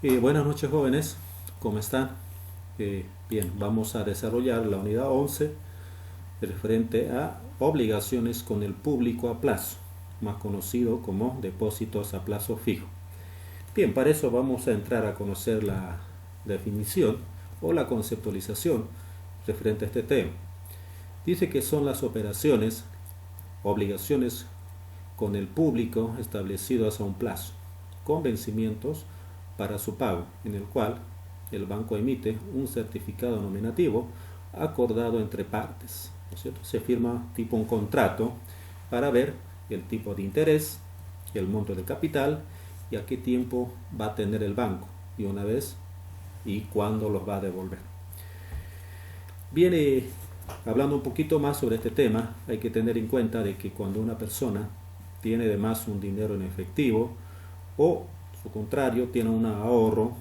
Buenas noches, jóvenes, ¿cómo están? Bien, vamos a desarrollar la unidad 11 referente a obligaciones con el público a plazo, más conocido como depósitos a plazo fijo. Bien, para eso vamos a entrar a conocer la definición o la conceptualización referente a este tema. Dice que son las operaciones, obligaciones con el público establecidas a un plazo, con vencimientos para su pago, en el cual el banco emite un certificado nominativo acordado entre partes, ¿no es cierto? Se firma tipo un contrato para ver el tipo de interés, el monto de capital y a qué tiempo va a tener el banco y una vez y cuándo los va a devolver. Viene hablando un poquito más sobre este tema, hay que tener en cuenta de que cuando una persona tiene de más un dinero en efectivo o su contrario tiene un ahorro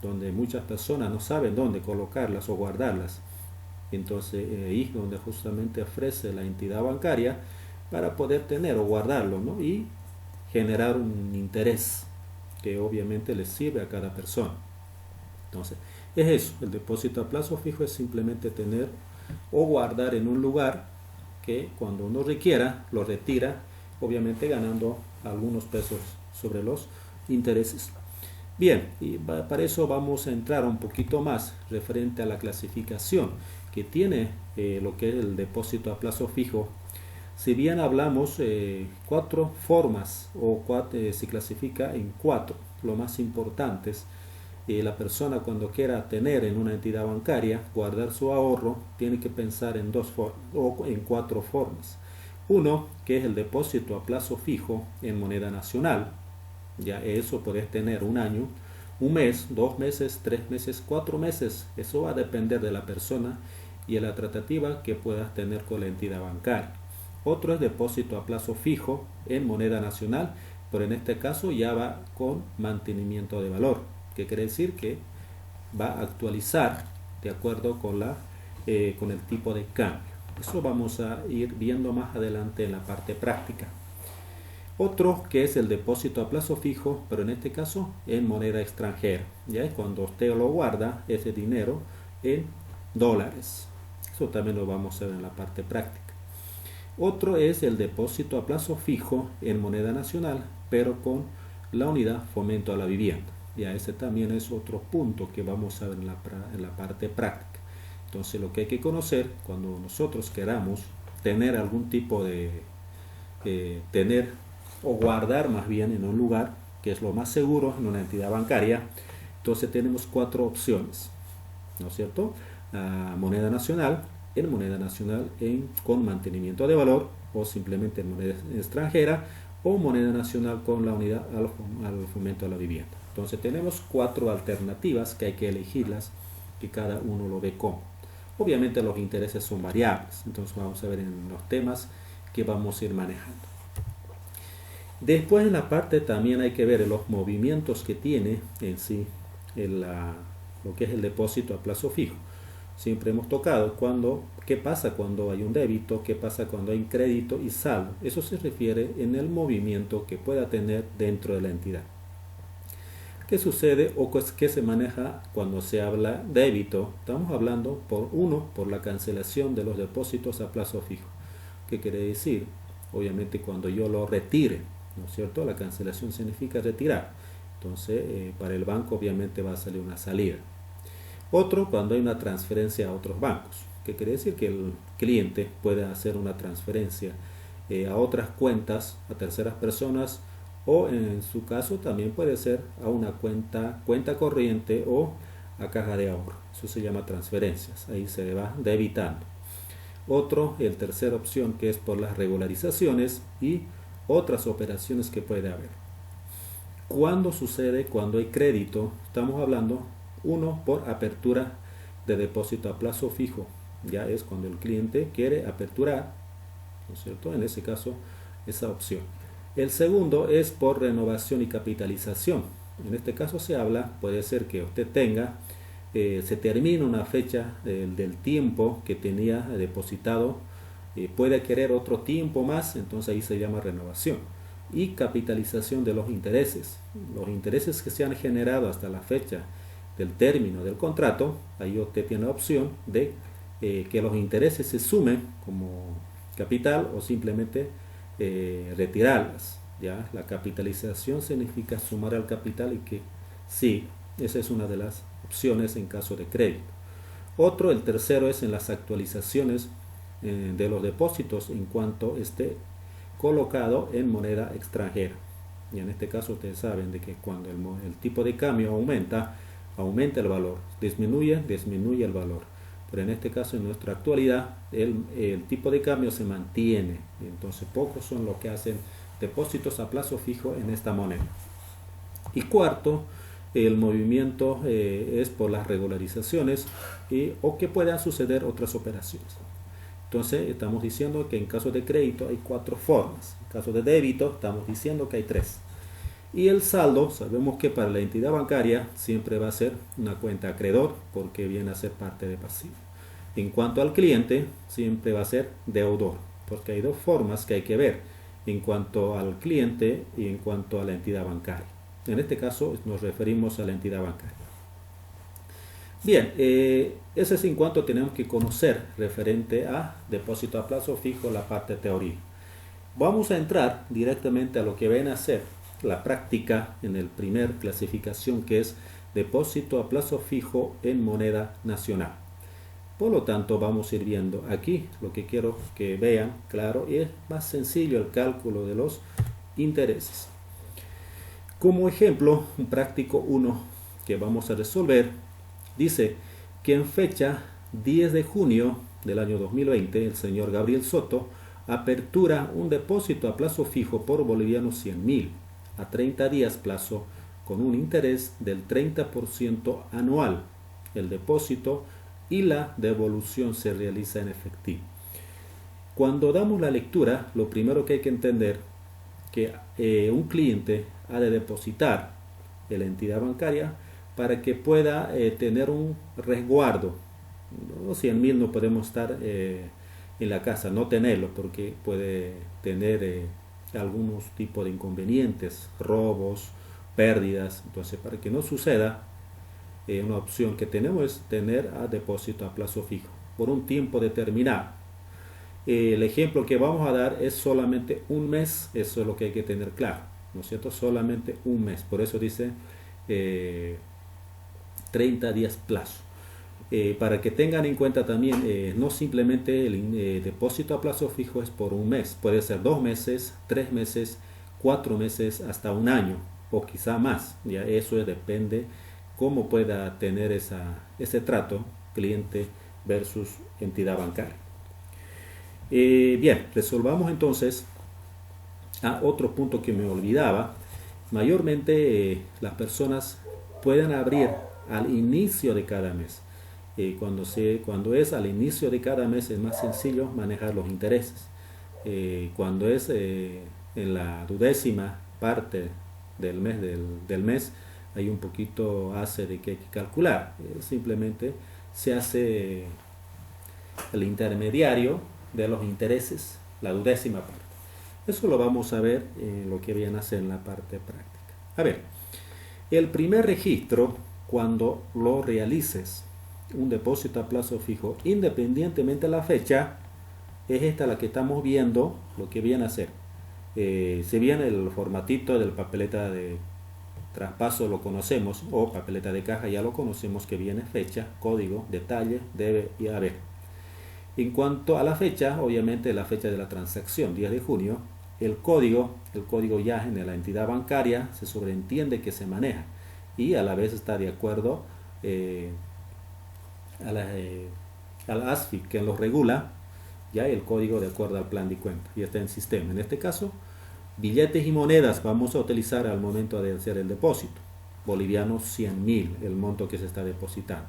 donde muchas personas no saben dónde colocarlas o guardarlas, entonces ahí es donde justamente ofrece la entidad bancaria para poder tener o guardarlo, ¿no? Y generar un interés que obviamente le sirve a cada persona. Entonces es eso, el depósito a plazo fijo es simplemente tener o guardar en un lugar que cuando uno requiera lo retira, obviamente ganando algunos pesos sobre los intereses. Bien, y para eso vamos a entrar un poquito más referente a la clasificación que tiene lo que es el depósito a plazo fijo. Si bien hablamos cuatro formas o se clasifica en cuatro, lo más importantes, la persona cuando quiera tener en una entidad bancaria, guardar su ahorro, tiene que pensar en dos formas o en cuatro formas. Uno, que es el depósito a plazo fijo en moneda nacional. Ya eso puedes tener un año, un mes, 2 meses, 3 meses, 4 meses. Eso va a depender de la persona y de la tratativa que puedas tener con la entidad bancaria. Otro es depósito a plazo fijo en moneda nacional, pero en este caso ya va con mantenimiento de valor, que quiere decir que va a actualizar de acuerdo con el tipo de cambio. Eso vamos a ir viendo más adelante en la parte práctica. Otro que es el depósito a plazo fijo, pero en este caso en moneda extranjera. Ya es cuando usted lo guarda ese dinero en dólares. Eso también lo vamos a ver en la parte práctica. Otro es el depósito a plazo fijo en moneda nacional, pero con la unidad fomento a la vivienda. Ya ese también es otro punto que vamos a ver en la parte práctica. Entonces lo que hay que conocer cuando nosotros queramos tener algún tipo de tener o guardar más bien en un lugar que es lo más seguro en una entidad bancaria, entonces tenemos cuatro opciones, ¿no es cierto? Moneda nacional, en moneda nacional con mantenimiento de valor o simplemente en moneda extranjera o moneda nacional con la unidad al fomento a la vivienda. Entonces tenemos cuatro alternativas que hay que elegirlas, que cada uno lo ve como. Obviamente los intereses son variables, entonces vamos a ver en los temas que vamos a ir manejando. Después en la parte también hay que ver los movimientos que tiene en sí lo que es el depósito a plazo fijo. Siempre hemos tocado qué pasa cuando hay un débito, qué pasa cuando hay un crédito y saldo. Eso se refiere en el movimiento que pueda tener dentro de la entidad. ¿Qué sucede o qué se maneja cuando se habla débito? Estamos hablando por la cancelación de los depósitos a plazo fijo. ¿Qué quiere decir? Obviamente cuando yo lo retire, ¿no es cierto? La cancelación significa retirar. Entonces, para el banco obviamente va a salir una salida. Otro, cuando hay una transferencia a otros bancos. ¿Qué quiere decir? Que el cliente puede hacer una transferencia a otras cuentas, a terceras personas, o en su caso también puede ser a una cuenta corriente o a caja de ahorro. Eso se llama transferencias. Ahí se va debitando. Otro, el tercera opción, que es por las regularizaciones y otras operaciones que puede haber. ¿Cuándo sucede? Cuando hay crédito, estamos hablando, uno, por apertura de depósito a plazo fijo. Ya es cuando el cliente quiere aperturar, ¿no es cierto? En ese caso, esa opción. El segundo es por renovación y capitalización. En este caso se habla, puede ser que usted tenga, se termina una fecha del tiempo que tenía depositado, puede querer otro tiempo más, entonces ahí se llama renovación. y capitalización de los intereses. Los intereses que se han generado hasta la fecha del término del contrato, ahí usted tiene la opción de que los intereses se sumen como capital o simplemente retirarlas. ¿Ya? La capitalización significa sumar al capital y que sí, esa es una de las opciones en caso de crédito. Otro, el tercero, es en las actualizaciones de los depósitos en cuanto esté colocado en moneda extranjera. Y en este caso ustedes saben de que cuando el tipo de cambio aumenta el valor, disminuye el valor. Pero en este caso, en nuestra actualidad, el tipo de cambio se mantiene. Entonces pocos son los que hacen depósitos a plazo fijo en esta moneda. Y cuarto, el movimiento es por las regularizaciones o que puedan suceder otras operaciones. Entonces estamos diciendo que en caso de crédito hay 4 formas. En caso de débito estamos diciendo que hay 3. Y el saldo, sabemos que para la entidad bancaria siempre va a ser una cuenta acreedor porque viene a ser parte de pasivo. En cuanto al cliente, siempre va a ser deudor, porque hay 2 formas que hay que ver en cuanto al cliente y en cuanto a la entidad bancaria. En este caso nos referimos a la entidad bancaria. Bien, eso es en cuanto tenemos que conocer referente a depósito a plazo fijo, la parte teoría. Vamos a entrar directamente a lo que viene a ser la práctica en el primer clasificación, que es depósito a plazo fijo en moneda nacional. Por lo tanto, vamos a ir viendo aquí lo que quiero que vean, claro, y es más sencillo el cálculo de los intereses. Como ejemplo, un práctico 1 que vamos a resolver, dice que en fecha 10 de junio del año 2020, el señor Gabriel Soto apertura un depósito a plazo fijo por bolivianos 100.000 a 30 días plazo con un interés del 30% anual. El depósito y la devolución se realiza en efectivo. Cuando damos la lectura, lo primero que hay que entender que un cliente ha de depositar en la entidad bancaria para que pueda tener un resguardo. Los 100.000 no podemos estar en la casa, no tenerlo, porque puede tener algunos tipos de inconvenientes, robos, pérdidas. Entonces, para que no suceda, una opción que tenemos es tener a depósito a plazo fijo por un tiempo determinado. El ejemplo que vamos a dar es solamente un mes, eso es lo que hay que tener claro, ¿no es cierto? Solamente un mes, por eso dice 30 días plazo. Para que tengan en cuenta también, no simplemente el depósito a plazo fijo es por un mes, puede ser 2 meses, 3 meses, 4 meses, hasta un año o quizá más. Ya eso depende cómo pueda tener ese trato cliente versus entidad bancaria. Bien, resolvamos entonces otro punto que me olvidaba. Mayormente las personas pueden abrir al inicio de cada mes. Cuando es al inicio de cada mes es más sencillo manejar los intereses. Cuando es en la 12ª parte del mes, hay un poquito de que hay que calcular. Simplemente se hace el intermediario de los intereses, la 12ª parte. Eso lo vamos a ver en lo que viene a ser en la parte práctica. A ver, el primer registro, cuando lo realices, un depósito a plazo fijo, independientemente de la fecha, es esta la que estamos viendo, lo que viene a ser. Si bien el formatito del papeleta de traspaso lo conocemos, o papeleta de caja ya lo conocemos, que viene fecha, código, detalle, debe y haber. En cuanto a la fecha, obviamente la fecha de la transacción, 10 de junio, el código ya en la entidad bancaria se sobreentiende que se maneja y a la vez está de acuerdo al ASFIX que lo regula, ya el código de acuerdo al plan de cuenta y está en sistema. En este caso, billetes y monedas vamos a utilizar al momento de hacer el depósito. Bolivianos 100.000, el monto que se está depositando.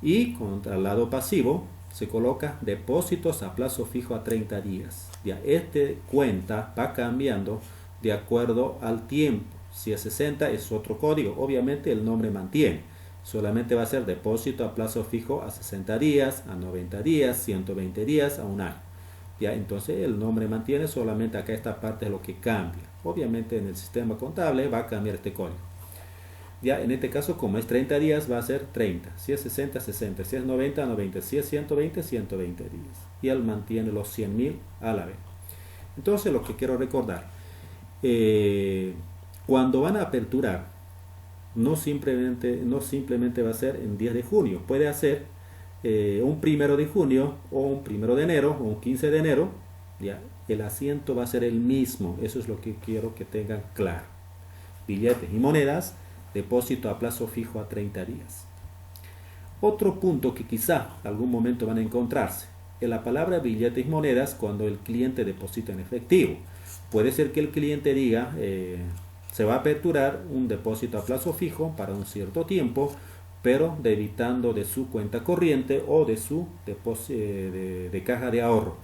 Y contra el lado pasivo se coloca depósitos a plazo fijo a 30 días. Ya cuenta va cambiando de acuerdo al tiempo. Si es 60 es otro código. Obviamente el nombre mantiene. Solamente va a ser depósito a plazo fijo a 60 días, a 90 días, 120 días, a un año. ya, entonces el nombre mantiene, solamente acá esta parte es lo que cambia. Obviamente en el sistema contable va a cambiar este código. Ya, en este caso, como es 30 días, va a ser 30. Si es 60, 60. Si es 90, 90. Si es 120, 120 días. Y él mantiene los 100.000 a la vez. Entonces, lo que quiero recordar, cuando van a aperturar, no simplemente va a ser en 10 de junio. Puede hacer un 1 de junio, o un 1 de enero, o un 15 de enero. Ya, el asiento va a ser el mismo. Eso es lo que quiero que tengan claro. Billetes y monedas, depósito a plazo fijo a 30 días. Otro punto que quizá algún momento van a encontrarse en la palabra billetes y monedas cuando el cliente deposita en efectivo. Puede ser que el cliente diga se va a aperturar un depósito a plazo fijo para un cierto tiempo, pero debitando de su cuenta corriente o de su de caja de ahorro.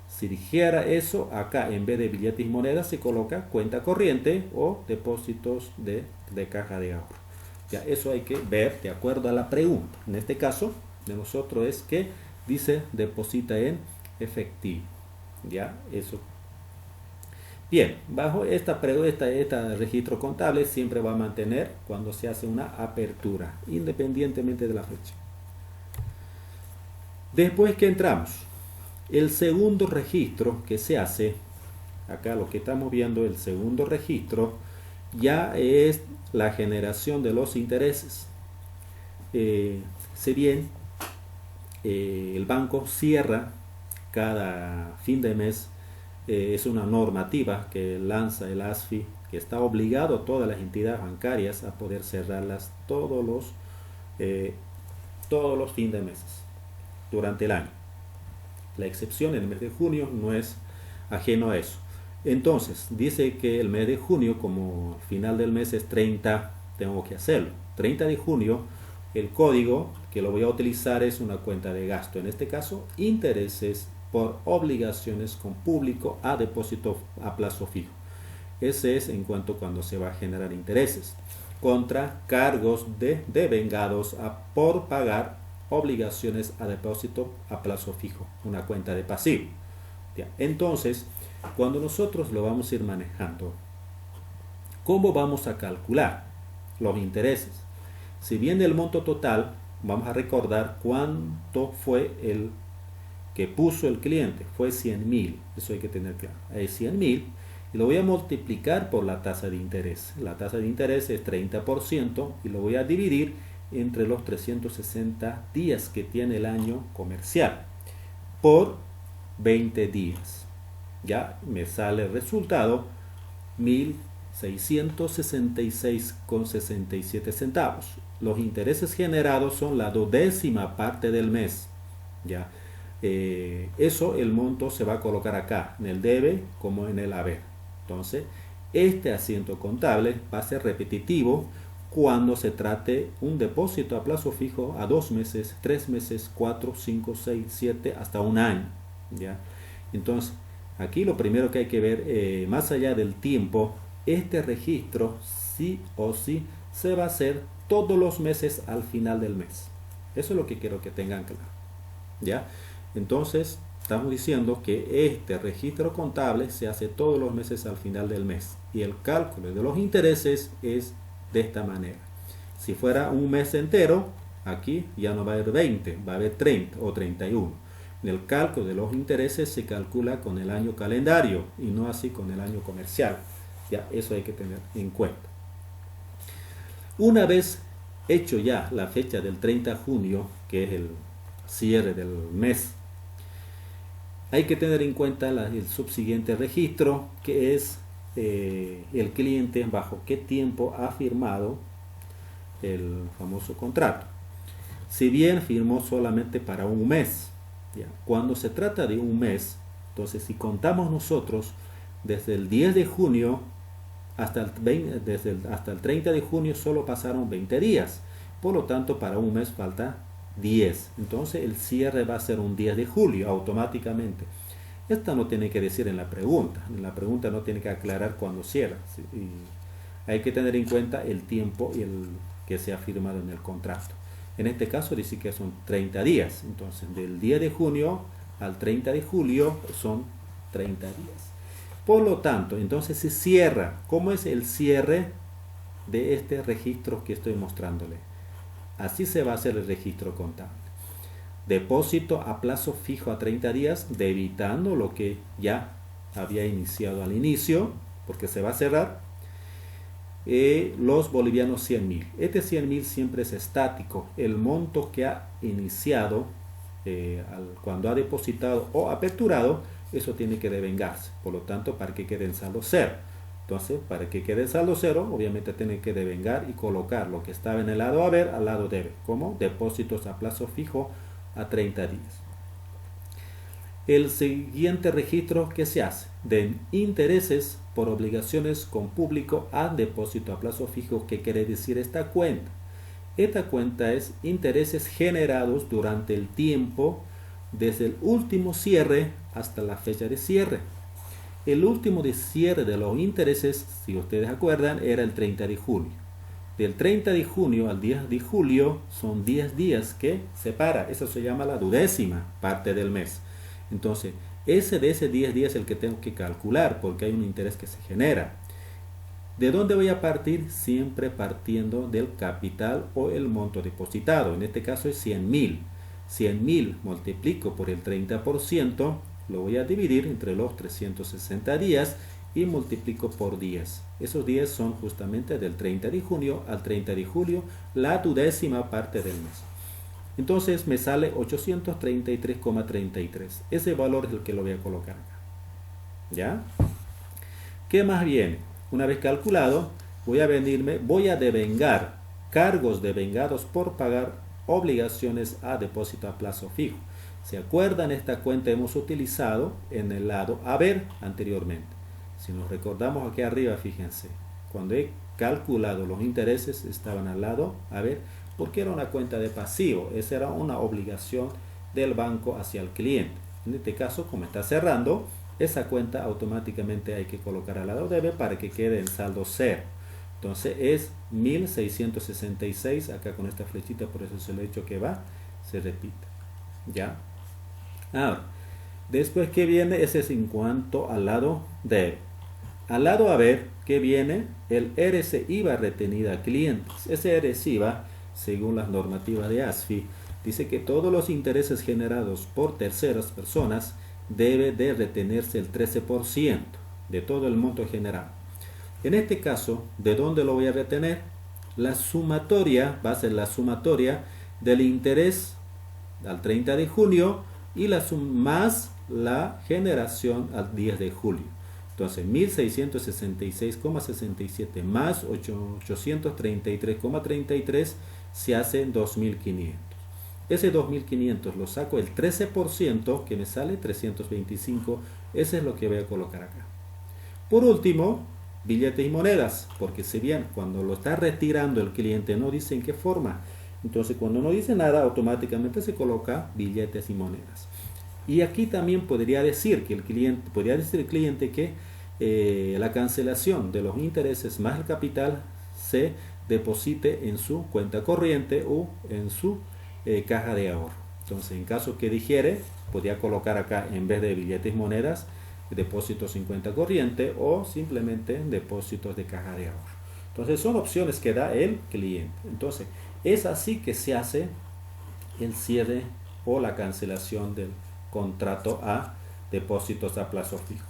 Si dijera eso, acá en vez de billetes y monedas se coloca cuenta corriente o depósitos de caja de ahorro. Ya, eso hay que ver de acuerdo a la pregunta. En este caso de nosotros es que dice deposita en efectivo. Ya, eso. Bien, bajo esta registro contable siempre va a mantener cuando se hace una apertura, independientemente de la fecha. Después que entramos, el segundo registro que se hace, acá lo que estamos viendo, el segundo registro, ya es la generación de los intereses. Si bien el banco cierra cada fin de mes, es una normativa que lanza el ASFI, que está obligado a todas las entidades bancarias a poder cerrarlas todos los fines de meses durante el año. La excepción en el mes de junio no es ajeno a eso. Entonces, dice que el mes de junio, como el final del mes es 30, tengo que hacerlo. 30 de junio, el código que lo voy a utilizar es una cuenta de gasto. En este caso, intereses por obligaciones con público a depósito a plazo fijo. Ese es en cuanto cuando se va a generar intereses. Contra cargos devengados por pagar obligaciones a depósito a plazo fijo, una cuenta de pasivo. Ya. Entonces, cuando nosotros lo vamos a ir manejando, ¿cómo vamos a calcular los intereses? Si bien el monto total, vamos a recordar cuánto fue el que puso el cliente, fue 100.000, eso hay que tener claro, es 100.000, y lo voy a multiplicar por la tasa de interés. La tasa de interés es 30% y lo voy a dividir entre los 360 días que tiene el año comercial por 20 días. Ya me sale el resultado 1.666,67 centavos. Los intereses generados son la 12ª parte del mes. Ya, eso, el monto se va a colocar acá en el debe como en el haber. Entonces, este asiento contable va a ser repetitivo cuando se trate un depósito a plazo fijo a 2 meses, 3 meses, 4, 5, 6, 7, hasta un año. ¿Ya? Entonces, aquí lo primero que hay que ver, más allá del tiempo, este registro sí o sí se va a hacer todos los meses al final del mes. Eso es lo que quiero que tengan claro. ¿Ya? Entonces, estamos diciendo que este registro contable se hace todos los meses al final del mes. Y el cálculo de los intereses es de esta manera. Si fuera un mes entero, aquí ya no va a haber 20, va a haber 30 o 31. El cálculo de los intereses se calcula con el año calendario y no así con el año comercial. Ya, eso hay que tener en cuenta. Una vez hecho ya la fecha del 30 de junio, que es el cierre del mes, hay que tener en cuenta el subsiguiente registro, que es el cliente bajo qué tiempo ha firmado el famoso contrato. Si bien firmó solamente para un mes, ¿ya? Cuando se trata de un mes, entonces si contamos nosotros desde el 10 de junio hasta el 30 de junio solo pasaron 20 días, por lo tanto para un mes falta 10, entonces el cierre va a ser un 10 de julio automáticamente. Esta no tiene que decir en la pregunta no tiene que aclarar cuándo cierra, ¿sí? Y hay que tener en cuenta el tiempo y el que se ha firmado en el contrato. En este caso dice que son 30 días, entonces del 10 de junio al 30 de julio son 30 días. Por lo tanto, entonces se cierra. ¿Cómo es el cierre de este registro que estoy mostrándole? Así se va a hacer el registro contable. Depósito a plazo fijo a 30 días, debitando lo que ya había iniciado al inicio, porque se va a cerrar. Los bolivianos 100.000. Este 100.000 siempre es estático. El monto que ha iniciado cuando ha depositado o aperturado, eso tiene que devengarse. Por lo tanto, para que quede en saldo cero. Entonces, para que quede en saldo cero, obviamente tiene que devengar y colocar lo que estaba en el lado haber al lado debe, como depósitos a plazo fijo a 30 días. El siguiente registro que se hace de intereses por obligaciones con público a depósito a plazo fijo. ¿Qué quiere decir esta cuenta? Esta cuenta es intereses generados durante el tiempo desde el último cierre hasta la fecha de cierre. El último de cierre de los intereses, si ustedes acuerdan, era el 30 de junio. Del 30 de junio al 10 de julio son 10 días que separa. Eso se llama la 12ª parte del mes. Entonces, ese 10 días es el que tengo que calcular porque hay un interés que se genera. ¿De dónde voy a partir? Siempre partiendo del capital o el monto depositado. En este caso es 100.000. 100.000 multiplico por el 30%, lo voy a dividir entre los 360 días y multiplico por días. Esos días son justamente del 30 de junio al 30 de julio, la 12ª parte del mes. Entonces me sale 833,33. Ese valor es el que lo voy a colocar acá. ¿Ya? ¿Qué más viene? Una vez calculado, voy a devengar cargos devengados por pagar obligaciones a depósito a plazo fijo. ¿Se acuerdan? Esta cuenta hemos utilizado en el lado haber anteriormente. Si nos recordamos aquí arriba, fíjense, cuando he calculado los intereses estaban al lado haber, porque era una cuenta de pasivo. Esa era una obligación del banco hacia el cliente. En este caso, como está cerrando, esa cuenta automáticamente hay que colocar al lado debe para que quede en saldo cero. Entonces es 1666, acá con esta flechita, por eso se lo he hecho que va, se repite. ¿Ya? Ahora, después que viene, ese es en cuanto al lado debe. Al lado haber, ¿qué viene? El RC-IVA retenida a clientes. Ese RC-IVA, según las normativas de ASFI, dice que todos los intereses generados por terceras personas debe de retenerse el 13% de todo el monto generado. En este caso, ¿de dónde lo voy a retener? La sumatoria va a ser la sumatoria del interés al 30 de junio y más la generación al 10 de julio. Entonces 1666,67 más 833,33 se hace 2500. Ese 2500 lo saco el 13%, que me sale 325. Ese es lo que voy a colocar acá. Por último, billetes y monedas, porque si bien cuando lo está retirando el cliente no dice en qué forma, entonces cuando no dice nada automáticamente se coloca billetes y monedas. Y aquí también podría decir el cliente que la cancelación de los intereses más el capital se deposite en su cuenta corriente o en su caja de ahorro. Entonces, en caso que dijere, podría colocar acá en vez de billetes y monedas, depósitos en cuenta corriente o simplemente depósitos de caja de ahorro. Entonces, son opciones que da el cliente. Entonces, es así que se hace el cierre o la cancelación del contrato a depósitos a plazo fijo.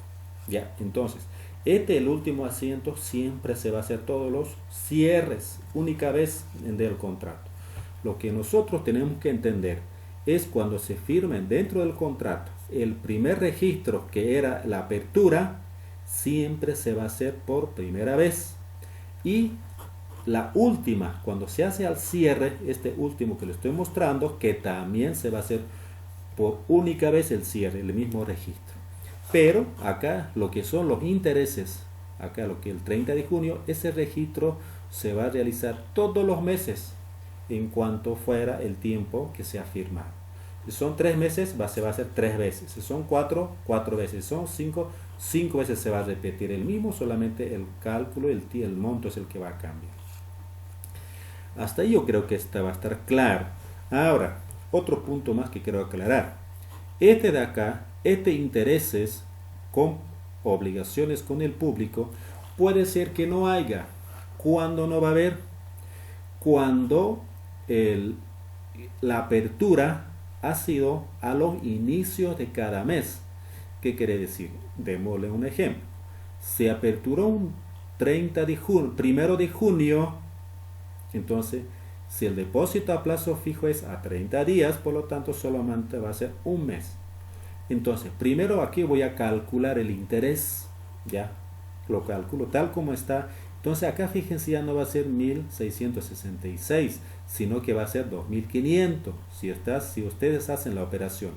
Ya, entonces, el último asiento siempre se va a hacer todos los cierres, única vez del contrato. Lo que nosotros tenemos que entender es cuando se firmen dentro del contrato el primer registro, que era la apertura, siempre se va a hacer por primera vez. Y la última, cuando se hace al cierre, este último que le estoy mostrando, que también se va a hacer por única vez el cierre, el mismo registro. Pero acá lo que son los intereses, acá lo que el 30 de junio, ese registro se va a realizar todos los meses en cuanto fuera el tiempo que se ha firmado. Si son 3 meses, se va a hacer 3 veces. Si son 4 veces. Si son 5 veces se va a repetir el mismo, solamente el cálculo, el monto es el que va a cambiar. Hasta ahí yo creo que esta va a estar claro. Ahora, otro punto más que quiero aclarar. Este de acá, este intereses con obligaciones con el público, puede ser que no haya. ¿Cuándo no va a haber? Cuando la apertura ha sido a los inicios de cada mes. ¿Qué quiere decir? Démosle un ejemplo. Se aperturó un 1 de junio, entonces si el depósito a plazo fijo es a 30 días, por lo tanto solamente va a ser un mes. Entonces, primero aquí voy a calcular el interés, ya lo calculo tal como está. Entonces acá fíjense, ya no va a ser 1666, sino que va a ser 2500. Si ustedes hacen la operación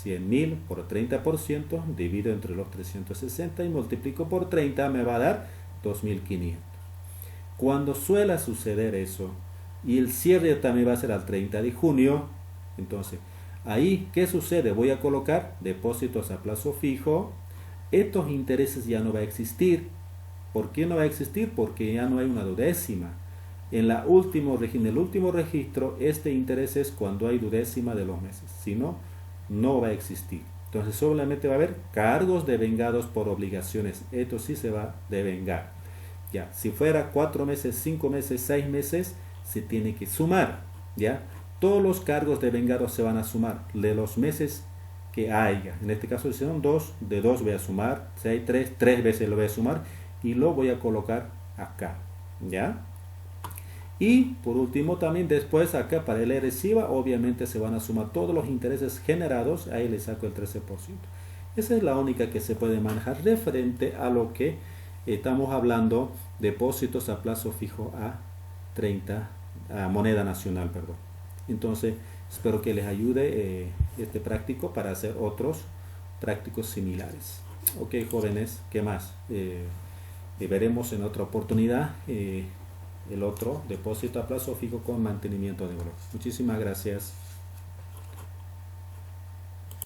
100.000 por 30%, divido entre los 360 y multiplico por 30, me va a dar 2500. Cuando suele suceder eso, y el cierre también va a ser al 30 de junio, entonces ahí, ¿qué sucede? Voy a colocar depósitos a plazo fijo. Estos intereses ya no va a existir. ¿Por qué no va a existir? Porque ya no hay una duodécima. En el último registro, este interés es cuando hay duodécima de los meses. Si no, no va a existir. Entonces solamente va a haber cargos devengados por obligaciones. Esto sí se va a devengar. Ya, si fuera 4 meses, 5 meses, 6 meses, se tiene que sumar. Ya, todos los cargos devengados se van a sumar de los meses que haya. En este caso, si son 2, de 2 voy a sumar. Si hay 3, 3 veces lo voy a sumar y lo voy a colocar acá. ¿Ya? Y por último también después acá para el reciba, obviamente se van a sumar todos los intereses generados. Ahí le saco el 13%. Esa es la única que se puede manejar referente a lo que estamos hablando, depósitos a plazo fijo a 30, a moneda nacional, perdón. Entonces, espero que les ayude este práctico para hacer otros prácticos similares. Ok, jóvenes, ¿qué más? Veremos en otra oportunidad el otro depósito a plazo fijo con mantenimiento de valor. Muchísimas gracias.